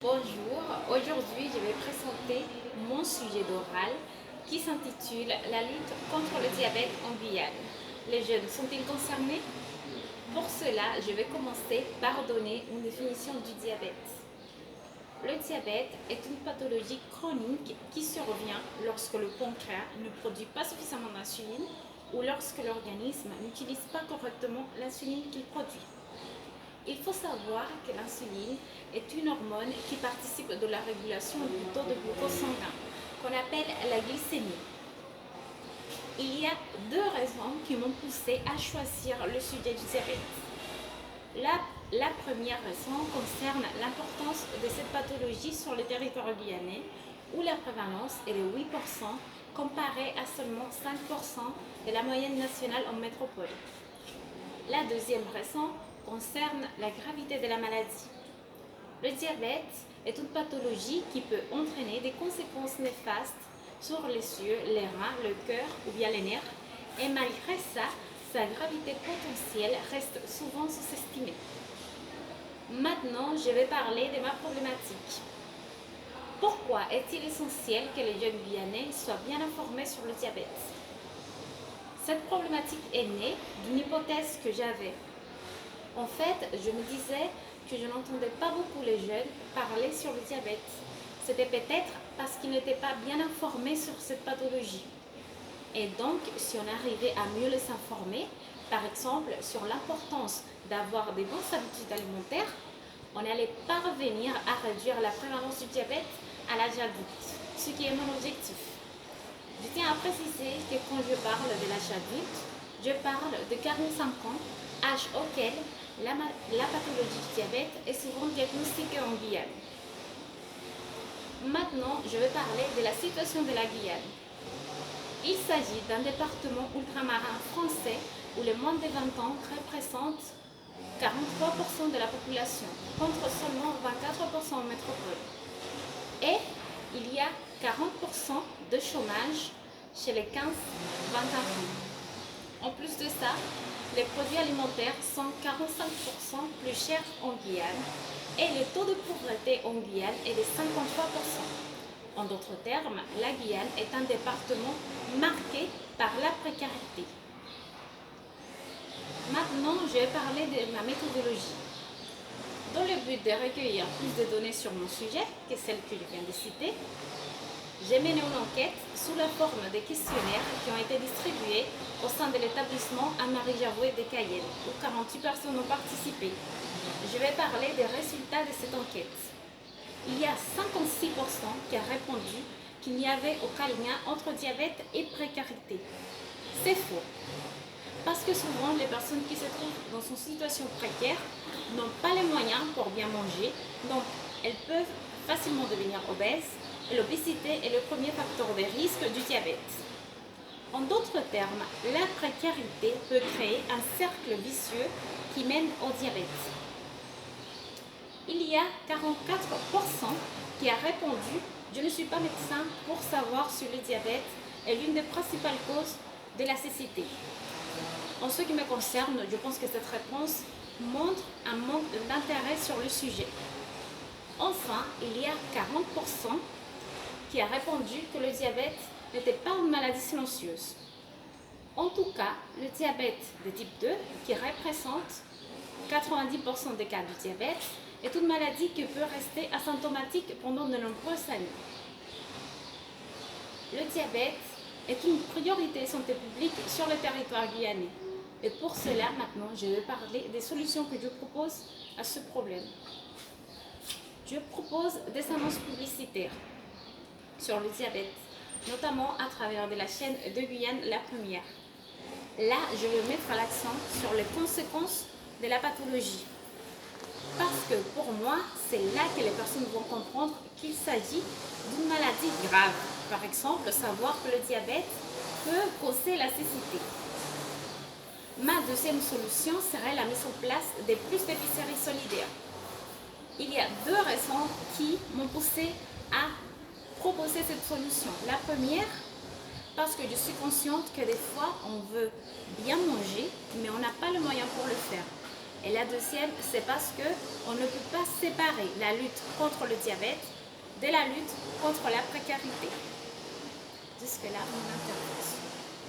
Bonjour, aujourd'hui je vais présenter mon sujet d'oral qui s'intitule La lutte contre le diabète en Guyane. Les jeunes sont-ils concernés? Pour cela, je vais commencer par donner une définition du diabète. Le diabète est une pathologie chronique qui survient lorsque le pancréas ne produit pas suffisamment d'insuline ou lorsque l'organisme n'utilise pas correctement l'insuline qu'il produit. Il faut savoir que l'insuline est une hormone qui participe de la régulation du taux de glucose sanguin, qu'on appelle la glycémie. Il y a deux raisons qui m'ont poussé à choisir le sujet du diabète. La première raison concerne l'importance de cette pathologie sur le territoire guyanais, où la prévalence est de 8% comparée à seulement 5% de la moyenne nationale en métropole. La deuxième raison concerne la gravité de la maladie. Le diabète est une pathologie qui peut entraîner des conséquences néfastes sur les yeux, les reins, le cœur ou bien les nerfs, et malgré ça, sa gravité potentielle reste souvent sous-estimée. Maintenant, je vais parler de ma problématique. Pourquoi est-il essentiel que les jeunes Guyanais soient bien informés sur le diabète? Cette problématique est née d'une hypothèse que j'avais. En fait, je me disais que je n'entendais pas beaucoup les jeunes parler sur le diabète. C'était peut-être parce qu'ils n'étaient pas bien informés sur cette pathologie. Et donc, si on arrivait à mieux les informer, par exemple sur l'importance d'avoir des bonnes habitudes alimentaires, on allait parvenir à réduire la prévalence du diabète à l'âge adulte, ce qui est mon objectif. Je tiens à préciser que quand je parle de l'âge adulte, je parle de 45 ans, âge auquel la pathologie du diabète est souvent diagnostiquée en Guyane. Maintenant, je vais parler de la situation de la Guyane. Il s'agit d'un département ultramarin français où les moins de 20 ans représentent 43% de la population, contre seulement 24% en métropole. Et il y a 40% de chômage chez les 15-21 ans. En plus de ça, les produits alimentaires sont 45% plus chers en Guyane et le taux de pauvreté en Guyane est de 53%. En d'autres termes, la Guyane est un département marqué par la précarité. Maintenant, je vais parler de ma méthodologie. Dans le but de recueillir plus de données sur mon sujet que celles que je viens de citer, j'ai mené une enquête sous la forme de questionnaires qui ont été distribués au sein de l'établissement Anne-Marie Javoué de Cayenne, où 48 personnes ont participé. Je vais parler des résultats de cette enquête. Il y a 56% qui a répondu qu'il n'y avait aucun lien entre diabète et précarité. C'est faux. Parce que souvent, les personnes qui se trouvent dans une situation précaire n'ont pas les moyens pour bien manger, donc elles peuvent facilement devenir obèses. L'obésité est le premier facteur de risque du diabète. En d'autres termes, la précarité peut créer un cercle vicieux qui mène au diabète. Il y a 44% qui a répondu « Je ne suis pas médecin pour savoir si le diabète est l'une des principales causes de la cécité ». En ce qui me concerne, je pense que cette réponse montre un manque d'intérêt sur le sujet. Enfin, il y a 40% qui a répondu que le diabète n'était pas une maladie silencieuse. En tout cas, le diabète de type 2, qui représente 90% des cas du diabète, est une maladie qui peut rester asymptomatique pendant de nombreuses années. Le diabète est une priorité santé publique sur le territoire guyanais. Et pour cela, maintenant, je vais parler des solutions que je propose à ce problème. Je propose des annonces publicitaires sur le diabète, notamment à travers de la chaîne de Guyane La Première. Là, je vais mettre l'accent sur les conséquences de la pathologie. Parce que pour moi, c'est là que les personnes vont comprendre qu'il s'agit d'une maladie grave. Par exemple, savoir que le diabète peut causer la cécité. Ma deuxième solution serait la mise en place de plus d'épiceries solidaires. Il y a deux raisons qui m'ont poussé à proposer cette solution. La première, parce que je suis consciente que des fois, on veut bien manger, mais on n'a pas le moyen pour le faire. Et la deuxième, c'est parce qu'on ne peut pas séparer la lutte contre le diabète de la lutte contre la précarité. Jusque-là, mon intervention.